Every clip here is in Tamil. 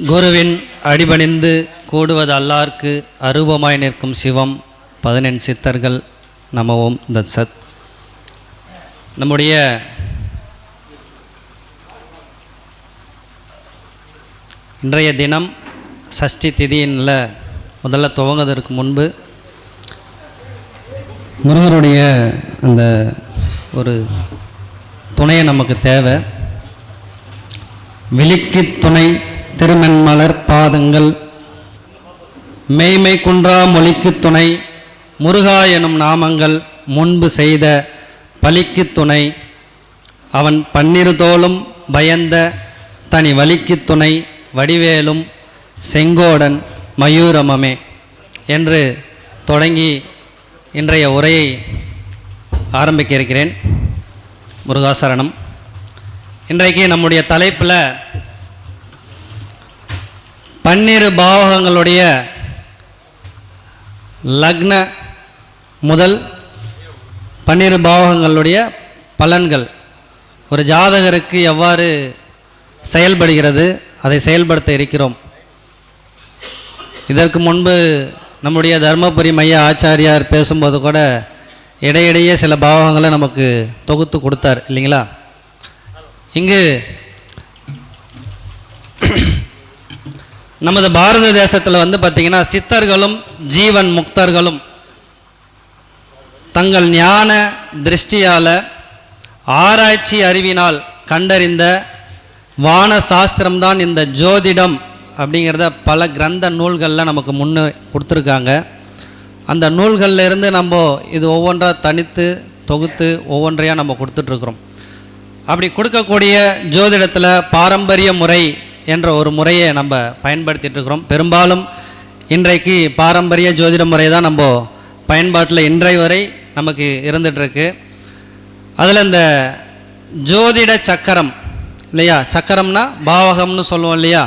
குருவின் அடிபணிந்து கூடுவது அல்லார்க்கு அரூபமாய் நிற்கும் சிவம் 18 சித்தர்கள் நமவோம் தத்சத். நம்முடைய இன்றைய தினம் சஷ்டி திதியில் முதல்ல துவங்குவதற்கு முன்பு முருகருடைய அந்த ஒரு துணையை நமக்கு தேவை. விழிக்கு துணை திருமென்மலர் பாதங்கள் மெய்மை குன்றா மொழிக்கு துணை முருகா எனும் நாமங்கள் முன்பு செய்த பலிக்கு துணை அவன் பன்னிருதோளும் பயந்த தனி வலிக்கு துணை வடிவேலும் செங்கோடன் மயூரமமே என்று தொடங்கி இன்றைய உரையை ஆரம்பிக்க இருக்கிறேன். முருகாசரணம். இன்றைக்கு நம்முடைய தலைப்பில் 12 பாவகங்களுடைய லக்ன முதல் 12 பாவகங்களுடைய பலன்கள் ஒரு ஜாதகருக்கு எவ்வாறு செயல்படுகிறது, அதை செயல்படுத்த இருக்கிறோம். இதற்கு முன்பு நம்முடைய தர்மபுரி மைய ஆச்சாரியார் பேசும்போது கூட இடையிடையே சில பாவகங்களை நமக்கு தொகுத்து கொடுத்தார் இல்லைங்களா. இங்கு நமது பாரத தேசத்தில் பார்த்திங்கன்னா சித்தர்களும் ஜீவன் முக்தர்களும் தங்கள் ஞான திருஷ்டியால் ஆராய்ச்சி அறிவினால் கண்டறிந்த வான சாஸ்திரம்தான் இந்த ஜோதிடம் அப்படிங்கிறத பல கிரந்த நூல்களில் நமக்கு முன்னே கொடுத்துருக்காங்க. அந்த நூல்களில் இருந்து நம்ம இது ஒவ்வொன்றா தனித்து தொகுத்து ஒவ்வொன்றையாக நம்ம கொடுத்துட்ருக்குறோம். அப்படி கொடுக்கக்கூடிய ஜோதிடத்தில் பாரம்பரிய முறை என்ற ஒரு முறையை நம்ம பயன்படுத்திகிட்டு இருக்கிறோம். பெரும்பாலும் இன்றைக்கு பாரம்பரிய ஜோதிட முறை தான் நம்ம பயன்பாட்டில் இன்றைய வரை நமக்கு இருந்துகிட்ருக்கு. அதில் இந்த ஜோதிட சக்கரம் இல்லையா, சக்கரம்னா பாவகம்னு சொல்லுவோம் இல்லையா,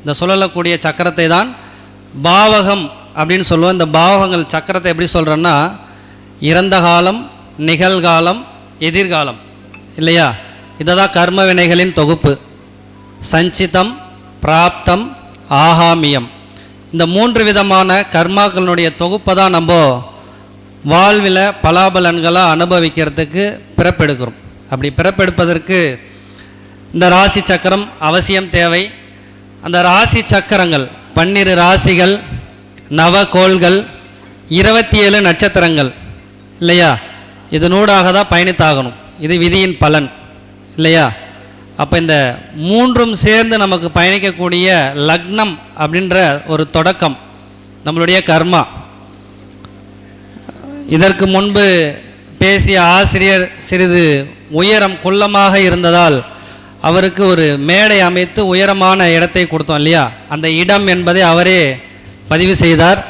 இந்த சொல்லக்கூடிய சக்கரத்தை தான் பாவகம் அப்படின்னு சொல்லுவோம். இந்த பாவகங்கள் சக்கரத்தை எப்படி சொல்கிறோன்னா இறந்த காலம், நிகழ்காலம், எதிர்காலம் இல்லையா, இதை தான் கர்ம வினைகளின் தொகுப்பு. சஞ்சிதம், பிராப்தம், ஆகாமியம், இந்த 3 விதமான கர்மாக்களுடைய தொகுப்பை தான் நம்ம வாழ்வில் பலாபலன்களாக அனுபவிக்கிறதுக்கு பிறப்பெடுக்கிறோம். அப்படி பிறப்பெடுப்பதற்கு இந்த ராசி சக்கரம் அவசியம் தேவை. அந்த ராசி சக்கரங்கள் 12 ராசிகள், நவகோள்கள், 27 நட்சத்திரங்கள் இல்லையா, இதனூடாக தான் பயணித்தாகணும். இது விதியின் பலன் இல்லையா. அப்போ இந்த 3ம் சேர்ந்து நமக்கு பயணிக்கக்கூடிய லக்னம் அப்படின்ற ஒரு தொடக்கம் நம்மளுடைய கர்மா. இதற்கு முன்பு பேசிய ஆசிரியர் சிறிது உயரம் குள்ளமாக இருந்ததால் அவருக்கு ஒரு மேடை அமைத்து உயரமான இடத்தை கொடுத்தோம் இல்லையா. அந்த இடம் என்பதை அவரே பதிவு செய்தார்.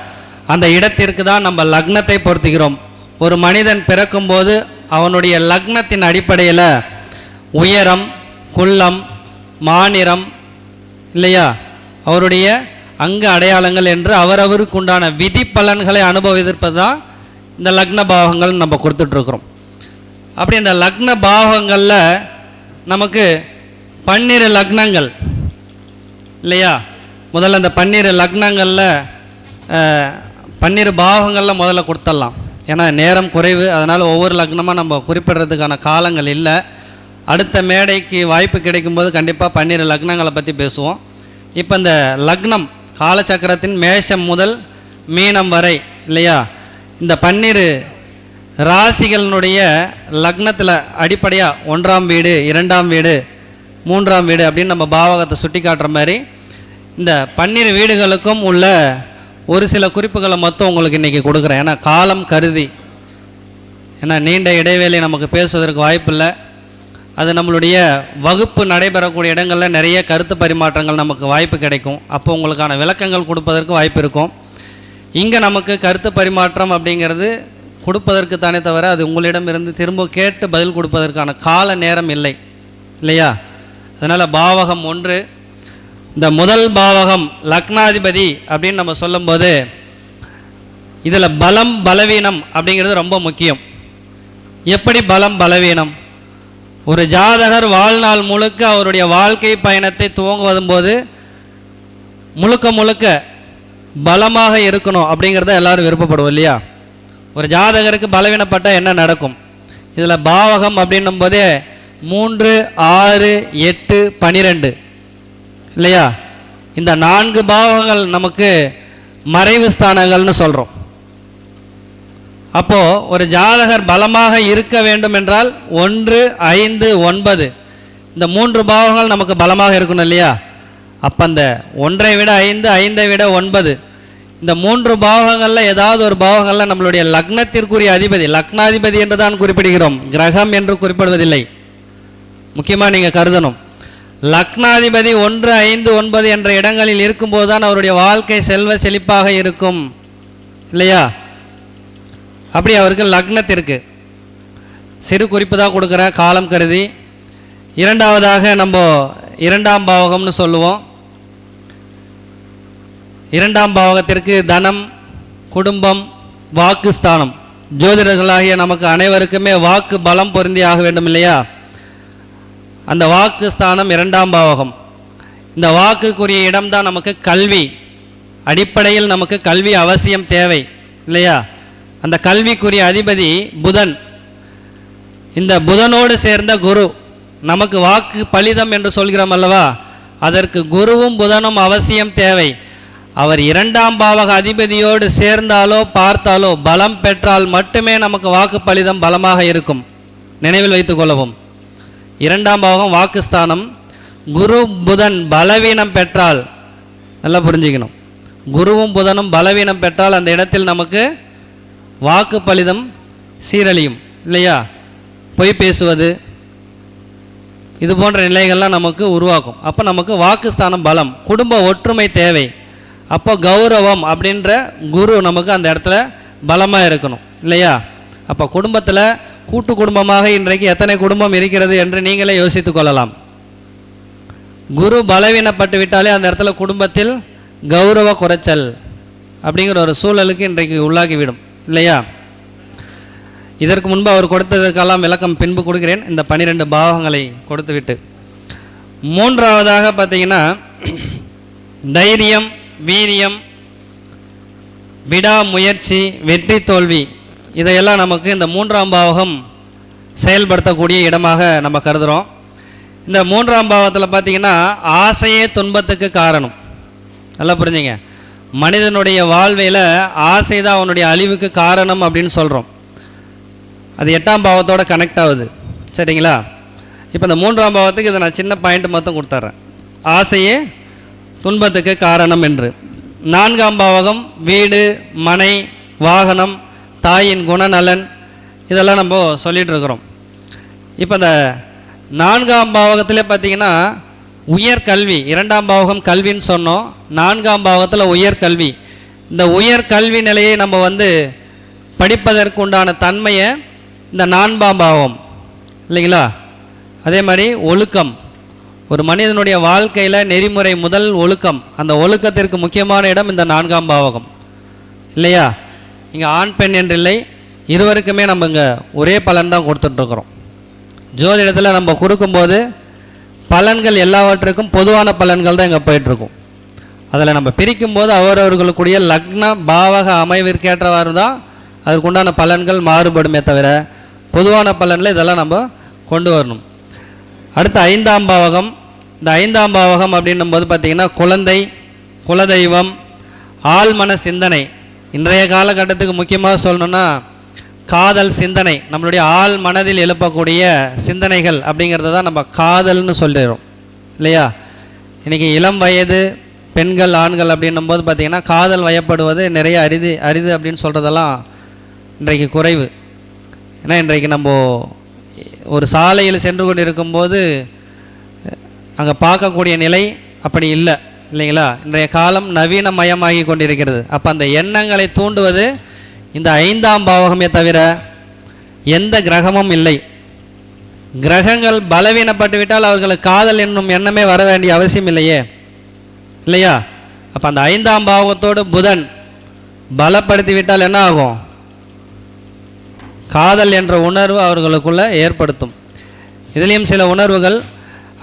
அந்த இடத்திற்கு தான் நம்ம லக்னத்தை பொருத்துகிறோம். ஒரு மனிதன் பிறக்கும்போது அவனுடைய லக்னத்தின் அடிப்படையில் உயரம், குள்ளம், மாநிறம் இல்லையா, அவருடைய அங்க அடையாளங்கள் என்று அவரவருக்கு உண்டான விதி பலன்களை அனுபவிப்பது தான் இந்த லக்ன பாவங்கள் நம்ம கொடுத்துட்ருக்குறோம். அப்படி இந்த லக்ன பாவங்களில் நமக்கு 12 லக்னங்கள் இல்லையா. முதல்ல இந்த 12 லக்னங்களில் 12 பாவங்களில் முதல்ல கொடுத்துடலாம். ஏன்னா நேரம் குறைவு, அதனால் ஒவ்வொரு லக்னமாக நம்ம குறிப்பிடுறதுக்கான காலங்கள் இல்லை. அடுத்த மேடைக்கு வாய்ப்பு கிடைக்கும்போது கண்டிப்பாக 12 லக்னங்களை பற்றி பேசுவோம். இப்போ இந்த லக்னம் காலச்சக்கரத்தின் மேஷம் முதல் மீனம் வரை இல்லையா, இந்த 12 ராசிகளினுடைய லக்னத்தில் அடிப்படையாக 1ஆம் வீடு, 2ஆம் வீடு, 3ஆம் வீடு அப்படின்னு நம்ம பாவகத்தை சுட்டி காட்டுற மாதிரி இந்த 12 வீடுகளுக்கும் உள்ள ஒரு சில குறிப்புகளை மட்டும் உங்களுக்கு இன்றைக்கி கொடுக்குறேன். ஏன்னா காலம் கருதி, ஏன்னா நீண்ட இடைவேளை நமக்கு பேசுவதற்கு வாய்ப்பு இல்லை. அது நம்மளுடைய வகுப்பு நடைபெறக்கூடிய இடங்களில் நிறைய கருத்து பரிமாற்றங்கள் நமக்கு வாய்ப்பு கிடைக்கும். அப்போ உங்களுக்கான விளக்கங்கள் கொடுப்பதற்கு வாய்ப்பு இருக்கும். இங்கே நமக்கு கருத்து பரிமாற்றம் அப்படிங்கிறது கொடுப்பதற்கு தானே தவிர அது உங்களிடமிருந்து திரும்ப கேட்டு பதில் கொடுப்பதற்கான கால நேரம் இல்லை இல்லையா. அதனால் பாவகம் 1, இந்த முதல் பாவகம் லக்னாதிபதி அப்படின்னு நம்ம சொல்லும்போது இதில் பலம் பலவீனம் அப்படிங்கிறது ரொம்ப முக்கியம். எப்படி பலம் பலவீனம், ஒரு ஜாதகர் வாழ்நாள் முழுக்க அவருடைய வாழ்க்கை பயணத்தை துவங்குவதும் போது முழுக்க முழுக்க பலமாக இருக்கணும் அப்படிங்கிறத எல்லாரும் விருப்பப்படுவோம் இல்லையா? ஒரு ஜாதகருக்கு பலவீனப்பட்டால் என்ன நடக்கும்? இதில் பாவகம் அப்படின்னும் போதே 3, 6, 8, 12 இல்லையா? இந்த 4 பாவகங்கள் நமக்கு மறைவு ஸ்தானங்கள்னு சொல்கிறோம். அப்போது ஒரு ஜாதகர் பலமாக இருக்க வேண்டும் என்றால் 1, 5, 9 இந்த 3 பாவங்கள் நமக்கு பலமாக இருக்கணும் இல்லையா? அப்போ அந்த 1ஐ விட 5, 5ஐ விட 9 இந்த 3 பாவகங்களில் ஏதாவது ஒரு பாவங்களில் நம்மளுடைய லக்னத்திற்குரிய அதிபதி, லக்னாதிபதி என்று தான் குறிப்பிடுகிறோம், கிரகம் என்று குறிப்பிடுவதில்லை. முக்கியமாக நீங்கள் கருதணும், லக்னாதிபதி 1, 5, 9 என்ற இடங்களில் இருக்கும்போது தான் அவருடைய வாழ்க்கை செல்வ செழிப்பாக இருக்கும் இல்லையா? அப்படி அவருக்கு லக்னத்திற்கு சிறு குறிப்பு தான் கொடுக்குற காலம் கருதி. இரண்டாவதாக நம்ம 2ஆம் பாவகம்னு சொல்லுவோம். 2ஆம் பாவகத்திற்கு தனம், குடும்பம், வாக்குஸ்தானம். ஜோதிடர்களாகிய நமக்கு அனைவருக்குமே வாக்கு பலம் பொருந்தி ஆக வேண்டும் இல்லையா? அந்த வாக்கு ஸ்தானம் 2ஆம் பாவகம். இந்த வாக்குக்குரிய இடம்தான் நமக்கு கல்வி. அடிப்படையில் நமக்கு கல்வி அவசியம் தேவை இல்லையா? அந்த கல்விக்குரிய அதிபதி புதன். இந்த புதனோடு சேர்ந்த குரு நமக்கு வாக்கு பலிதம் என்று சொல்கிறோம் அல்லவா? அதற்கு குருவும் புதனும் அவசியம் தேவை. அவர் 2ஆம் பாவக அதிபதியோடு சேர்ந்தாலோ பார்த்தாலோ பலம் பெற்றால் மட்டுமே நமக்கு வாக்கு பலிதம் பலமாக இருக்கும். நினைவில் வைத்துக் கொள்ளவும். 2ஆம் பாவகம் வாக்குஸ்தானம். குரு புதன் பலவீனம் பெற்றால், நல்லா புரிஞ்சுக்கணும், குருவும் புதனும் பலவீனம் பெற்றால் அந்த இடத்தில் நமக்கு வாக்கு பலிதம் சீரழியும் இல்லையா? பொய் பேசுவது இது போன்ற நிலைகள்லாம் நமக்கு உருவாக்கும். அப்போ நமக்கு வாக்குஸ்தானம் பலம், குடும்ப ஒற்றுமை தேவை. அப்போ கௌரவம் அப்படின்ற குரு நமக்கு அந்த இடத்துல பலமாக இருக்கணும் இல்லையா? அப்போ குடும்பத்தில் கூட்டு குடும்பமாக இன்றைக்கு எத்தனை குடும்பம் இருக்கிறது என்று நீங்களே யோசித்து கொள்ளலாம். குரு பலவீனப்பட்டு விட்டாலே அந்த இடத்துல குடும்பத்தில் கௌரவ குறைச்சல் அப்படிங்கிற ஒரு சூழலுக்கு இன்றைக்கு உள்ளாகிவிடும் இல்லையா? இதற்கு முன்பு அவர் கொடுத்ததுக்கெல்லாம் விளக்கம் பின்பு கொடுக்கிறேன், இந்த 12 பாவங்களை கொடுத்து விட்டு. மூன்றாவதாக பார்த்தீங்கன்னா தைரியம், வீரியம், விடாமுயற்சி, வெற்றி தோல்வி, இதையெல்லாம் நமக்கு இந்த 3ஆம் பாவகம் செயல்படுத்தக்கூடிய இடமாக நம்ம கருதுகிறோம். இந்த 3ஆம் பாவத்தில் பார்த்தீங்கன்னா ஆசையே துன்பத்துக்கு காரணம். நல்லா புரிஞ்சுங்க, மனிதனுடைய வாழ்வையில் ஆசை தான் அவனுடைய அழிவுக்கு காரணம் அப்படின்னு சொல்கிறோம். அது 8ஆம் பாவத்தோட கனெக்ட் ஆகுது சரிங்களா? இப்போ இந்த 3ஆம் பாவத்துக்கு இதை நான் சின்ன பாயிண்ட் மட்டும் கொடுத்துட்றேன், ஆசையே துன்பத்துக்கு காரணம் என்று. 4ஆம் பாவகம் வீடு, மனை, வாகனம், தாயின் குணநலன், இதெல்லாம் நம்ம சொல்லிகிட்டு இருக்கிறோம். இப்போ இந்த 4ஆம் பாவகத்திலே பார்த்தீங்கன்னா உயர்கல்வி, 2ஆம் பாவகம் கல்வின்னு சொன்னோம், 4ஆம் பாவகத்தில் உயர்கல்வி. இந்த உயர்கல்வி நிலையை நம்ம படிப்பதற்கு உண்டான தன்மையை இந்த 4ஆம் பாவம் இல்லைங்களா? அதே மாதிரி ஒழுக்கம், ஒரு மனிதனுடைய வாழ்க்கையில் நெறிமுறை முதல் ஒழுக்கம், அந்த ஒழுக்கத்திற்கு முக்கியமான இடம் இந்த 4ஆம் பாவகம் இல்லையா? இங்கே ஆண் பெண் என்றில்லை, இருவருக்குமே நம்ம இங்கே ஒரே பலன் தான் கொடுத்துட்ருக்குறோம். ஜோதிடத்தில் நம்ம கொடுக்கும்போது பலன்கள் எல்லாவற்றுக்கும் பொதுவான பலன்கள் தான் இங்கே போயிட்டுருக்கும். அதில் நம்ம பிரிக்கும்போது அவரவர்களுக்குரிய லக்ன பாவக அமைவிற்கேற்றவாறு தான் அதற்குண்டான பலன்கள் மாறுபடுமே தவிர பொதுவான பலனில் இதெல்லாம் நம்ம கொண்டு வரணும். அடுத்து 5ஆம் பாவகம். இந்த 5ஆம் பாவகம் அப்படின்னும் போது பார்த்திங்கன்னா குழந்தை, குலதெய்வம், ஆழ்மன சிந்தனை. இன்றைய காலகட்டத்துக்கு முக்கியமாக சொல்லணுன்னா காதல் சிந்தனை, நம்மளுடைய ஆள் மனதில் எழுப்பக்கூடிய சிந்தனைகள் அப்படிங்கிறத தான் நம்ம காதல்னு சொல்லிடுறோம் இல்லையா? இன்றைக்கி இளம் வயது பெண்கள், ஆண்கள் அப்படின்னும் போது பார்த்திங்கன்னா காதல் வயப்படுவது நிறைய அரிது அப்படின்னு சொல்கிறதெல்லாம் இன்றைக்கு குறைவு. ஏன்னா இன்றைக்கு நம்ம ஒரு சாலையில் சென்று கொண்டு இருக்கும்போது அங்கே பார்க்கக்கூடிய நிலை அப்படி இல்லை இல்லைங்களா? இன்றைய காலம் நவீனமயமாகி கொண்டிருக்கிறது. அப்போ அந்த எண்ணங்களை தூண்டுவது இந்த 5ஆம் பாவகமே தவிர எந்த கிரகமும் இல்லை. கிரகங்கள் பலவீனப்பட்டு விட்டால் அவர்களுக்கு காதல் என்னும் எண்ணமே வர வேண்டிய அவசியம் இல்லையே இல்லையா? அப்போ அந்த 5ஆம் பாவகத்தோடு புதன் பலப்படுத்தி விட்டால் என்ன ஆகும்? காதல் என்ற உணர்வு அவர்களுக்குள்ள ஏற்படுத்தும். இதுலேயும் சில உணர்வுகள்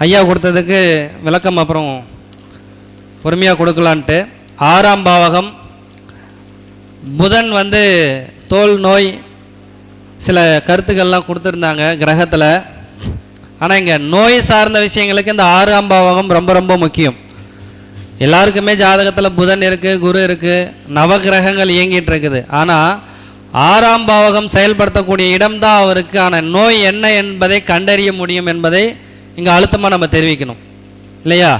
ஐயா கொடுத்ததுக்கு விளக்கம் அப்புறம் பொறுமையாக கொடுக்கலான்ட்டு. 6ஆம் பாவகம் புதன் வந்து தோல் நோய் சில கருத்துக்கள்லாம் கொடுத்துருந்தாங்க கிரகத்தில். ஆனால் இங்கே நோய் சார்ந்த விஷயங்களுக்கு இந்த 6ஆம் பாவகம் ரொம்ப ரொம்ப முக்கியம். எல்லாருக்குமே ஜாதகத்தில் புதன் இருக்குது, குரு இருக்குது, நவகிரகங்கள் இயங்கிட்டு இருக்குது. ஆனால் 6ஆம் பாவகம் செயல்படுத்தக்கூடிய இடம்தான் அவருக்கான நோய் என்ன என்பதை கண்டறிய முடியும் என்பதை இங்கே அழுத்தமாக நம்ம தெரிவிக்கணும் இல்லையா?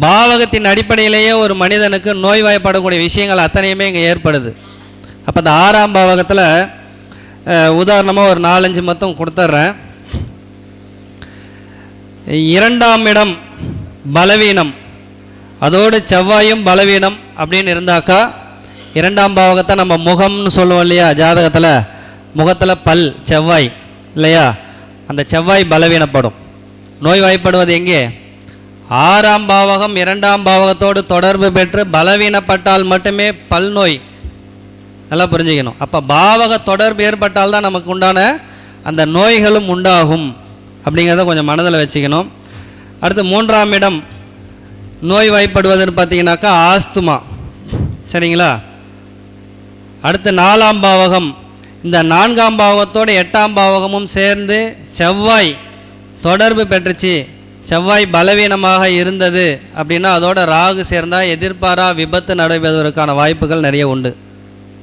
பாவகத்தின் அடிப்படையிலேயே ஒரு மனிதனுக்கு நோய்வாய்ப்படக்கூடிய விஷயங்கள் அத்தனையுமே இங்கே ஏற்படுது. அப்போ இந்த 6ஆம் பாவகத்தில் உதாரணமாக ஒரு 4-5 மொத்தம் கொடுத்துட்றேன். 2ஆம் இடம் பலவீனம், அதோடு செவ்வாயும் பலவீனம் அப்படின்னு இருந்தாக்கா 2ஆம் பாவகத்தை நம்ம முகம்னு சொல்லுவோம் இல்லையா? ஜாதகத்தில் முகத்தில் பல் செவ்வாய் இல்லையா? அந்த செவ்வாய் பலவீனப்படும். நோய்வாய்ப்படுவது எங்கே? 6ஆம் பாவகம் 2ஆம் பாவகத்தோடு தொடர்பு பெற்று பலவீனப்பட்டால் மட்டுமே பல் நோய். நல்லா புரிஞ்சுக்கணும். அப்போ பாவக தொடர்பு ஏற்பட்டால் தான் நமக்கு உண்டான அந்த நோய்களும் உண்டாகும் அப்படிங்கிறத கொஞ்சம் மனதில் வச்சுக்கணும். அடுத்து 3ஆம் இடம் நோய்வாய்ப்படுவதுன்னு பார்த்தீங்கன்னாக்கா ஆஸ்துமா, சரிங்களா? அடுத்து 4ஆம் பாவகம், இந்த 4ஆம் பாவகத்தோடு 8ஆம் பாவகமும் சேர்ந்து செவ்வாய் தொடர்பு பெற்றுச்சு, செவ்வாய் பலவீனமாக இருந்தது அப்படின்னா அதோட ராகு சேர்ந்தால் எதிர்பாரா விபத்து நடைபெறுவதற்கான வாய்ப்புகள் நிறைய உண்டு,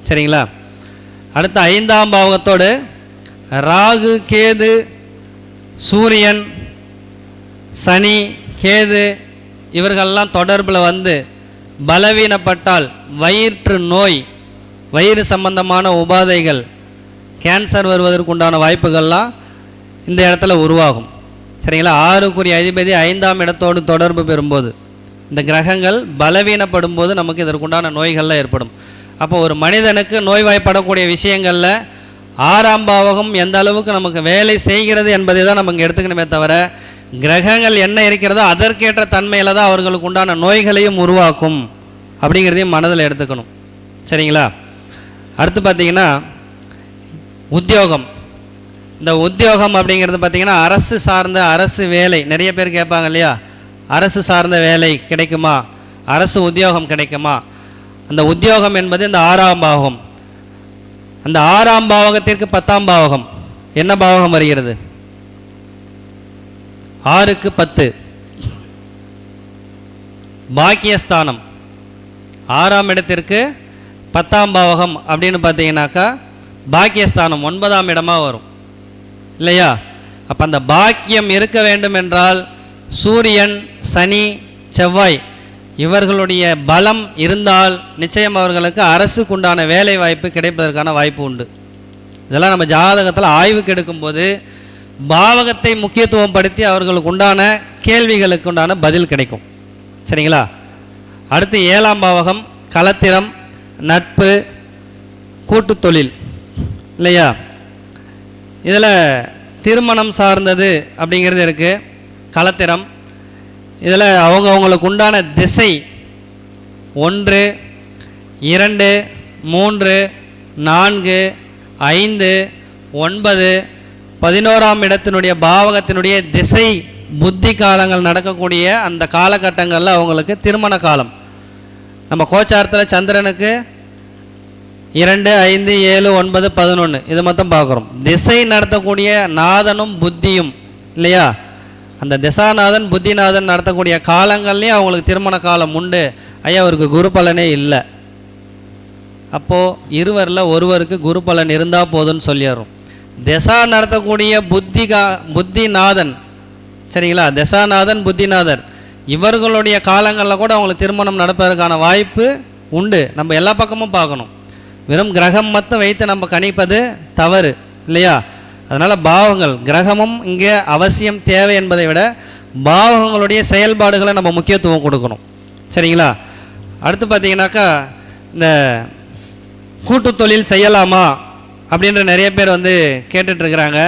சரிங்களா? அடுத்து 5ஆம் பாவகத்தோடு ராகு, கேது, சூரியன், சனி, கேது இவர்களெல்லாம் தொடர்பில் வந்து பலவீனப்பட்டால் வயிற்று நோய், வயிறு சம்பந்தமான உபாதைகள், கேன்சர் வருவதற்குண்டான வாய்ப்புகள்லாம் இந்த இடத்துல உருவாகும், சரிங்களா? 6க்குரிய அதிபதி 5ஆம் இடத்தோடு தொடர்பு பெறும்போது இந்த கிரகங்கள் பலவீனப்படும் போது நமக்கு இதற்குண்டான நோய்கள்லாம் ஏற்படும். அப்போ ஒரு மனிதனுக்கு நோய்வாய்ப்படக்கூடிய விஷயங்களில் 6ஆம் பாவகம் எந்த அளவுக்கு நமக்கு வேலை செய்கிறது என்பதை தான் நம்ம இங்கே எடுத்துக்கணுமே தவிர, கிரகங்கள் என்ன இருக்கிறதோ அதற்கேற்ற தன்மையில் தான் அவர்களுக்கு உண்டான நோய்களையும் உருவாக்கும் அப்படிங்கிறதையும் மனதில் எடுத்துக்கணும், சரிங்களா? அடுத்து பார்த்திங்கன்னா உத்தியோகம். இந்த உத்தியோகம் அப்படிங்கிறது பார்த்திங்கன்னா அரசு சார்ந்த, அரசு வேலை நிறைய பேர் கேட்பாங்க இல்லையா? அரசு சார்ந்த வேலை கிடைக்குமா, அரசு உத்தியோகம் கிடைக்குமா? அந்த உத்தியோகம் என்பது இந்த 6ஆம் பாவகம். அந்த 6ஆம் பாவகத்திற்கு 10ஆம் பாவகம் என்ன பாவகம் வருகிறது? 6க்கு 10 பாக்கியஸ்தானம். 6ஆம் இடத்திற்கு 10ஆம் பாவகம் அப்படின்னு பார்த்தீங்கன்னாக்கா பாக்கியஸ்தானம் 9ஆம் இடமாக வரும் இல்லையா? அப்போ அந்த பாக்கியம் இருக்க வேண்டும் என்றால் சூரியன், சனி, செவ்வாய் இவர்களுடைய பலம் இருந்தால் நிச்சயம் அவர்களுக்கு அரசுக்குண்டான வேலை வாய்ப்பு கிடைப்பதற்கான வாய்ப்பு உண்டு. இதெல்லாம் நம்ம ஜாதகத்தில் ஆய்வுக்கு எடுக்கும்போது பாவகத்தை முக்கியத்துவம் படுத்தி அவர்களுக்கு உண்டான கேள்விகளுக்கு உண்டான பதில் கிடைக்கும், சரிங்களா? அடுத்து 7ஆம் பாவகம் களத்திரம், நட்பு, கூட்டு தொழில் இல்லையா? இதில் திருமணம் சார்ந்தது அப்படிங்கிறது இருக்குது. களத்திரம் இதில் அவங்களுக்கு உண்டான திசை 1, 2, 3, 4, 5, 9, 11ஆம் இடத்தினுடைய பாவகத்தினுடைய திசை புத்தி காலங்கள் நடக்கக்கூடிய அந்த காலகட்டங்களில் அவங்களுக்கு திருமண காலம். நம்ம கோச்சாரத்தில் சந்திரனுக்கு 2, 5, 7, 9, 11 இது மொத்தம் பார்க்குறோம். திசை நடத்தக்கூடிய நாதனும் புத்தியும் இல்லையா? அந்த திசாநாதன் புத்திநாதன் நடத்தக்கூடிய காலங்கள்லேயும் அவங்களுக்கு திருமண காலம் உண்டு. ஐயா அவருக்கு குரு பலனே இல்லை. அப்போது இருவரில் ஒருவருக்கு குரு பலன் இருந்தால் போதுன்னு சொல்லிடுறோம். திசா நடத்தக்கூடிய புத்திநாதன், சரிங்களா? திசாநாதன், புத்திநாதர் இவர்களுடைய காலங்களில் கூட அவங்களுக்கு திருமணம் நடப்பதற்கான வாய்ப்பு உண்டு. நம்ம எல்லா பக்கமும் பார்க்கணும். வெறும் கிரகம் மட்டும் வைத்து நம்ம கணிப்பது தவறு இல்லையா? அதனால் பாவங்கள், கிரகமும் இங்கே அவசியம் தேவை என்பதை விட பாவங்களுடைய செயல்பாடுகளை நம்ம முக்கியத்துவம் கொடுக்கணும், சரிங்களா? அடுத்து பார்த்தீங்கன்னாக்கா இந்த கூட்டு தொழில் செய்யலாமா அப்படின்ற நிறைய பேர் வந்து கேட்டுட்ருக்கிறாங்க.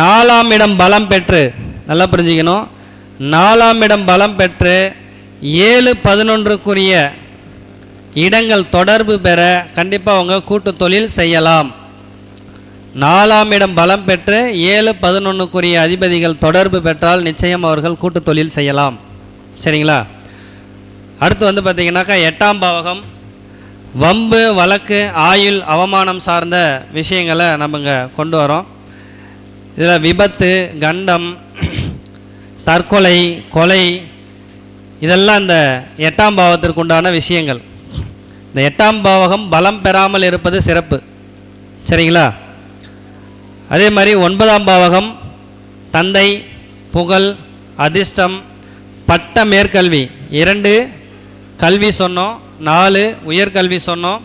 4ஆம் இடம் பலம் பெற்று, நல்லா புரிஞ்சுக்கணும், 4ஆம் இடம் பலம் பெற்று 7, 11க்குரிய இடங்கள் தொடர்பு பெற கண்டிப்பாக அவங்க கூட்டு தொழில் செய்யலாம். 4ஆம் இடம் பலம் பெற்று 7, 11க்குரிய அதிபதிகள் தொடர்பு பெற்றால் நிச்சயம் அவர்கள் கூட்டு தொழில் செய்யலாம், சரிங்களா? அடுத்து வந்து பார்த்திங்கனாக்கா 8ஆம் பாவகம் வம்பு வழக்கு ஆயுள் அவமானம் சார்ந்த விஷயங்களை நம்ம இங்கே கொண்டு வரோம். இதில் விபத்து, கண்டம், தற்கொலை, கொலை இதெல்லாம் இந்த 8ஆம் பாவத்திற்கு உண்டான விஷயங்கள். இந்த 8ஆம் பாவகம் பலம் பெறாமல் இருப்பது சிறப்பு, சரிங்களா? அதே மாதிரி 9ஆம் பாவகம் தந்தை, புகழ், அதிர்ஷ்டம், பட்ட மேற்கல்வி, 2 கல்வி சொன்னோம், 4 உயர்கல்வி சொன்னோம்.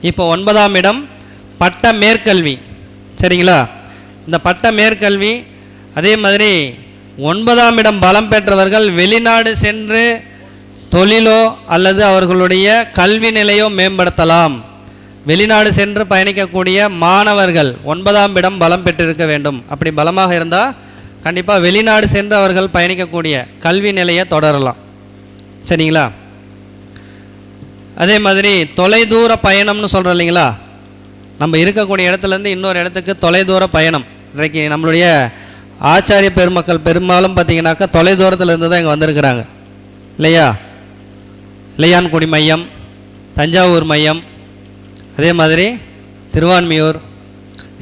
இப்போ 9ஆம் இடம் பட்ட மேற்கல்வி, சரிங்களா? இந்த பட்ட மேற்கல்வி அதே மாதிரி 9ஆம் இடம் பலம் பெற்றவர்கள் வெளிநாடு சென்று தொழிலோ அல்லது அவர்களுடைய கல்வி நிலையோ மேம்படுத்தலாம். வெளிநாடு சென்று பயணிக்கக்கூடிய மாணவர்கள் 9ஆம் இடம் பலம் பெற்றிருக்க வேண்டும். அப்படி பலமாக இருந்தால் கண்டிப்பாக வெளிநாடு சென்று அவர்கள் பயணிக்கக்கூடிய கல்வி நிலையை தொடரலாம், சரிங்களா? அதே மாதிரி தொலைதூர பயணம்னு சொல்கிறோம் இல்லைங்களா? நம்ம இருக்கக்கூடிய இடத்துலேருந்து இன்னொரு இடத்துக்கு தொலைதூர பயணம். இன்றைக்கு நம்மளுடைய ஆச்சாரிய பெருமக்கள் பெரும்பாலும் பார்த்திங்கனாக்கா தொலைதூரத்தில் இருந்து தான் இங்கே வந்திருக்கிறாங்க இல்லையா? இளையான்குடி மையம், தஞ்சாவூர் மையம், அதே மாதிரி திருவான்மியூர்,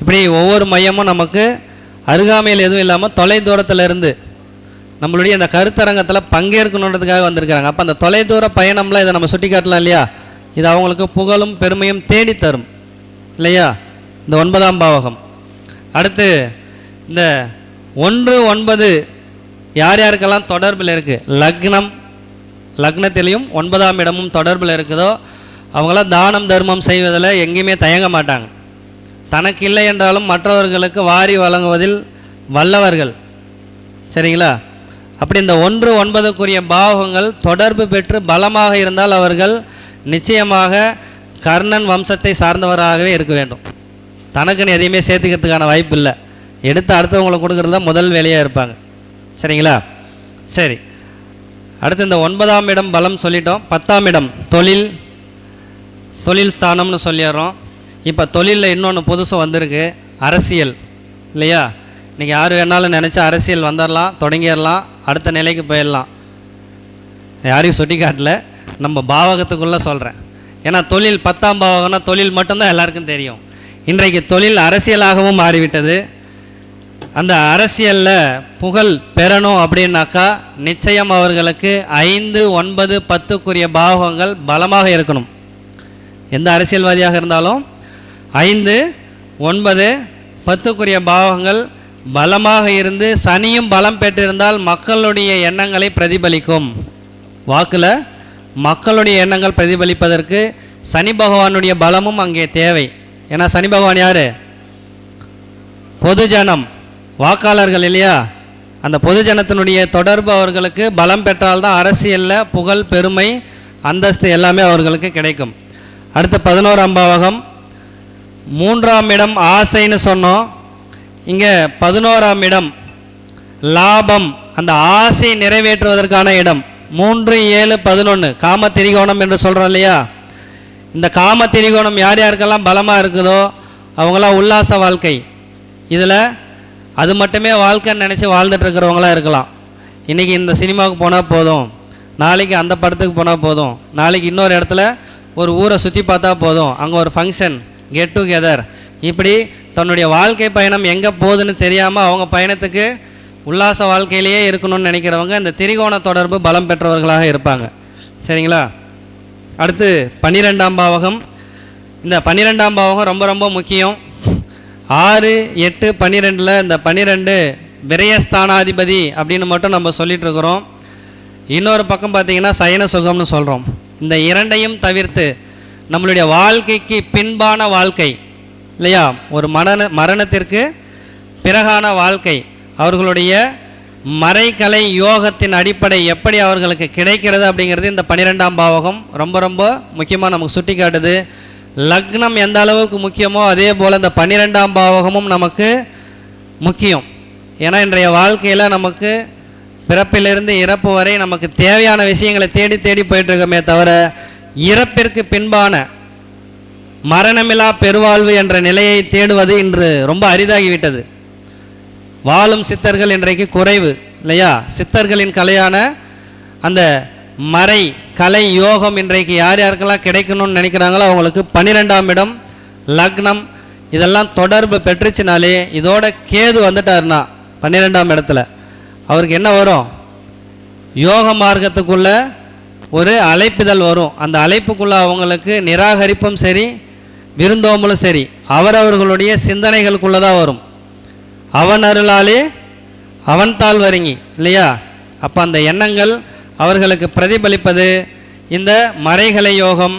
இப்படி ஒவ்வொரு மையமும் நமக்கு அருகாமையில் எதுவும் இல்லாமல் தொலைதூரத்தில் இருந்து நம்மளுடைய இந்த கருத்தரங்கத்தில் பங்கேற்கணுன்றதுக்காக வந்திருக்கிறாங்க. அப்போ அந்த தொலைதூர பயணம்லாம் இதை நம்ம சுட்டி காட்டலாம் இல்லையா? இது அவங்களுக்கு புகழும் பெருமையும் தேடித்தரும் இல்லையா? இந்த 9ஆம் பாவகம். அடுத்து இந்த 1, 9 யார் யாருக்கெல்லாம் தொடர்பில் இருக்குது, லக்னத்திலையும் 9ஆம் இடமும் தொடர்பில் இருக்குதோ அவங்களாம் தானம் தர்மம் செய்வதில் எங்கேயுமே தயங்க மாட்டாங்க. தனக்கு இல்லை என்றாலும் மற்றவர்களுக்கு வாரி வழங்குவதில் வல்லவர்கள், சரிங்களா? அப்படி இந்த 1, 9க்குரிய பாவகங்கள் தொடர்பு பெற்று பலமாக இருந்தால் அவர்கள் நிச்சயமாக கர்ணன் வம்சத்தை சார்ந்தவராகவே இருக்க வேண்டும். தனக்குன்னு எதையுமே சேர்த்துக்கிறதுக்கான வாய்ப்பு இல்லை. எடுத்து அடுத்தவங்களுக்கு கொடுக்குறது தான் முதல் வேலையாக இருப்பாங்க, சரிங்களா? சரி, அடுத்து இந்த 9ஆம் இடம் பலம் சொல்லிட்டோம். 10ஆம் இடம் தொழில் ஸ்தானம்னு சொல்லிடுறோம். இப்போ தொழிலில் இன்னொன்று புதுசாக வந்திருக்கு, அரசியல் இல்லையா? இன்றைக்கி யார் வேணாலும் நினச்சா அரசியல் வந்துடலாம், தொடங்கிடலாம், அடுத்த நிலைக்கு போயிடலாம். யாரையும் சுட்டி காட்டல, நம்ம பாவகத்துக்குள்ளே சொல்கிறேன். ஏன்னா தொழில் 10ஆம் பாவகம்னா தொழில் மட்டும்தான் எல்லாருக்கும் தெரியும். இன்றைக்கு தொழில் அரசியலாகவும் மாறிவிட்டது. அந்த அரசியலில் புகழ் பெறணும் அப்படின்னாக்கா நிச்சயம் அவர்களுக்கு 5, 9, 10க்குரிய பாவகங்கள் பலமாக இருக்கணும். எந்த அரசியல்வாதியாக இருந்தாலும் 5, 9, 10க்குரிய பாவகங்கள் பலமாக இருந்து சனியும் பலம் பெற்றிருந்தால் மக்களுடைய எண்ணங்களை பிரதிபலிக்கும். வாக்கில் மக்களுடைய எண்ணங்கள் பிரதிபலிப்பதற்கு சனி பகவானுடைய பலமும் அங்கே தேவை. ஏன்னா சனி பகவான் யார்? பொதுஜனம், வாக்காளர்கள் இல்லையா? அந்த பொதுஜனத்தினுடைய தொடர்பு அவர்களுக்கு பலம் பெற்றால்தான் அரசியலில் புகழ், பெருமை, அந்தஸ்து எல்லாமே அவர்களுக்கு கிடைக்கும். அடுத்து 11ஆம் பாவகம் 3ஆம் இடம் ஆசைன்னு சொன்னோம். இங்கே 11ஆம் இடம் லாபம், அந்த ஆசை நிறைவேற்றுவதற்கான இடம். 3, 7, 11 காம திரிகோணம் என்று சொல்கிறோம் இல்லையா? இந்த காம திரிகோணம் யார் யாருக்கெல்லாம் பலமாக இருக்குதோ அவங்களாம் உல்லாச வாழ்க்கை, இதில் அது மட்டுமே வாழ்க்கைன்னு நினச்சி வாழ்ந்துட்டு இருக்கிறவங்களாம் இருக்கலாம். இன்றைக்கி இந்த சினிமாவுக்கு போனால் போதும், நாளைக்கு அந்த படத்துக்கு போனால் போதும், நாளைக்கு இன்னொரு இடத்துல ஒரு ஊரை சுற்றி பார்த்தா போதும், அங்கே ஒரு ஃபங்க்ஷன், கெட் டுகெதர், இப்படி தன்னுடைய வாழ்க்கை பயணம் எங்கே போகுதுன்னு தெரியாமல் அவங்க பயணத்துக்கு உல்லாச வாழ்க்கையிலேயே இருக்கணும்னு நினைக்கிறவங்க இந்த திரிகோண தொடர்பு பலம் பெற்றவர்களாக இருப்பாங்க, சரிங்களா? அடுத்து 12ஆம் பாவகம். இந்த 12ஆம் பாவகம் ரொம்ப ரொம்ப முக்கியம். 6, 8, 12 இந்த 12 விரயஸ்தானாதிபதி அப்படின்னு மட்டும் நம்ம சொல்லிகிட்ருக்குறோம். இன்னொரு பக்கம் பார்த்திங்கன்னா சயன சுகம்னு சொல்கிறோம். இந்த இரண்டையும் தவிர்த்து நம்மளுடைய வாழ்க்கைக்கு பின்பான வாழ்க்கை இல்லையா, ஒரு மரணத்திற்கு பிறகான வாழ்க்கை, அவர்களுடைய மறைக்கலை யோகத்தின் அடிப்படை எப்படி அவர்களுக்கு கிடைக்கிறது அப்படிங்கிறது இந்த 12ஆம் பாவகம் ரொம்ப ரொம்ப முக்கியமாக நமக்கு சுட்டி காட்டுது. லக்னம் எந்த அளவுக்கு முக்கியமோ அதே போல் இந்த 12ஆம் பாவகமும் நமக்கு முக்கியம். ஏன்னா இன்றைய வாழ்க்கையில் நமக்கு பிறப்பிலிருந்து இறப்பு வரை நமக்கு தேவையான விஷயங்களை தேடி தேடி போயிட்டுருக்கோமே தவிர இறப்பிற்கு பின்பான மரணமில்லா பெருவாழ்வு என்ற நிலையை தேடுவது இன்று ரொம்ப அரிதாகிவிட்டது. வாழும் சித்தர்கள் இன்றைக்கு குறைவு இல்லையா? சித்தர்களின் கலையான அந்த மறை கலை யோகம் இன்றைக்கு யார் யாருக்கெல்லாம் கிடைக்கணும்னு நினைக்கிறாங்களோ அவங்களுக்கு 12ஆம் இடம் லக்னம் இதெல்லாம் தொடர்பு பெற்றுச்சுனாலே, இதோட கேது வந்துட்டாருன்னா 12ஆம் இடத்துல அவருக்கு என்ன வரும்? யோக மார்க்கத்துக்குள்ள ஒரு அழைப்புதல் வரும். அந்த அழைப்புக்குள்ள அவங்களுக்கு நிராகரிப்பும் சரி விருந்தோம்பலும் சரி அவரவர்களுடைய சிந்தனைகளுக்குள்ள தான் வரும். அவன் அருளாலே அவன் தாள் வருங்கி இல்லையா? அப்போ அந்த எண்ணங்கள் அவர்களுக்கு பிரதிபலிப்பது இந்த மறைகலை யோகம்.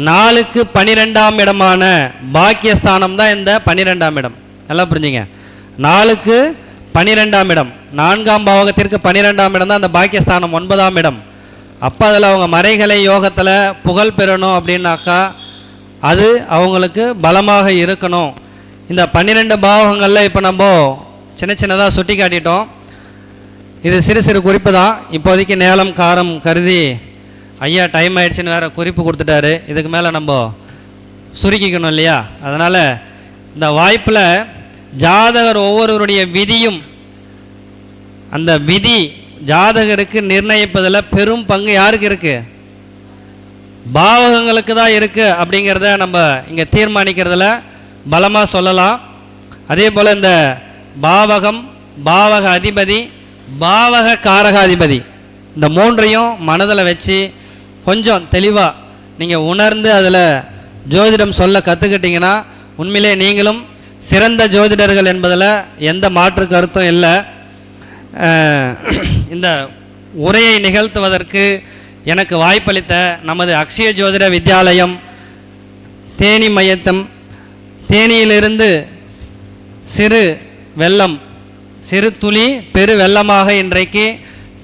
4க்கு 12ஆம் இடமான பாக்கியஸ்தானம் தான் இந்த 12ஆம் இடம். நல்லா புரிஞ்சுங்க. 4க்கு 12ஆம் இடம், 4ஆம் பாவகத்திற்கு 12ஆம் இடம் தான் அந்த பாக்கியஸ்தானம், 9ஆம் இடம். அப்போ அதில் அவங்க மறைகலை யோகத்தில் புகழ் பெறணும் அப்படின்னாக்கா அது அவங்களுக்கு பலமாக இருக்கணும். இந்த 12 பாவகங்களில் இப்போ நம்ம சின்ன சின்னதாக சுட்டி காட்டிட்டோம். இது சிறு சிறு குறிப்பு தான். இப்போதைக்கு நேரம் காரம் கருதி ஐயா டைம் ஆயிடுச்சுன்னு வேறு குறிப்பு கொடுத்துட்டாரு. இதுக்கு மேலே நம்ம சுருக்கிக்கணும் இல்லையா? அதனால் இந்த வாய்ப்பில் ஜாதகர் ஒவ்வொருவருடைய விதியும் அந்த விதி ஜாதகருக்கு நிர்ணயிப்பதில் பெரும் பங்கு யாருக்கு இருக்குது? பாவகங்களுக்கு தான் இருக்குது அப்படிங்கிறத நம்ம இங்கே தீர்மானிக்கிறதுல பலமாக சொல்லலாம். அதே போல் இந்த பாவகம், பாவக அதிபதி, பாவக காரகாதிபதி இந்த 3ஐயும் மனதில் வச்சு கொஞ்சம் தெளிவாக நீங்கள் உணர்ந்து அதில் ஜோதிடம் சொல்ல கற்றுக்கிட்டிங்கன்னா உண்மையிலே நீங்களும் சிறந்த ஜோதிடர்கள் என்பதில் எந்த மாற்று கருத்தும் இல்லை. இந்த உரையை நிகழ்த்துவதற்கு எனக்கு வாய்ப்பளித்த நமது அக்ஷய ஜோதிட வித்யாலயம் தேனி மையத்தம், தேனியிலிருந்து சிறு வெள்ளம் சிறு துளி பெரு வெள்ளமாக இன்றைக்கு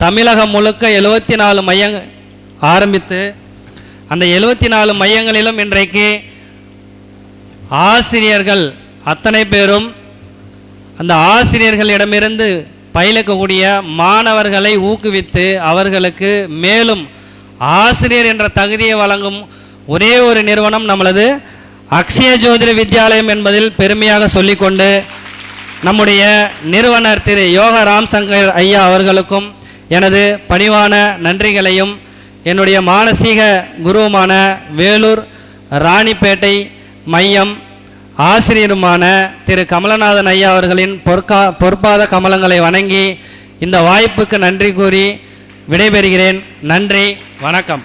தமிழகம் முழுக்க 74 மையங்கள் ஆரம்பித்து அந்த 74 மையங்களிலும் இன்றைக்கு ஆசிரியர்கள் அத்தனை பேரும் அந்த ஆசிரியர்களிடமிருந்து பயிலக்கூடிய மாணவர்களை ஊக்குவித்து அவர்களுக்கு மேலும் ஆசிரியர் என்ற தகுதியை வழங்கும் ஒரே ஒரு நிறுவனம் நம்மளது அக்ஷய ஜோதிட வித்யாலயம் என்பதில் பெருமையாக சொல்லிக்கொண்டு நம்முடைய நிறுவனர் திரு யோக ராம்சங்கர் ஐயா அவர்களுக்கும் எனது பணிவான நன்றிகளையும் என்னுடைய மானசீக குருவுமான வேலூர் ராணிப்பேட்டை மையம் ஆசிரியருமான திரு கமலநாதன் ஐயா அவர்களின் பொற்பாத கமலங்களை வணங்கி இந்த வாய்ப்புக்கு நன்றி கூறி விடைபெறுகிறேன். நன்றி, வணக்கம்.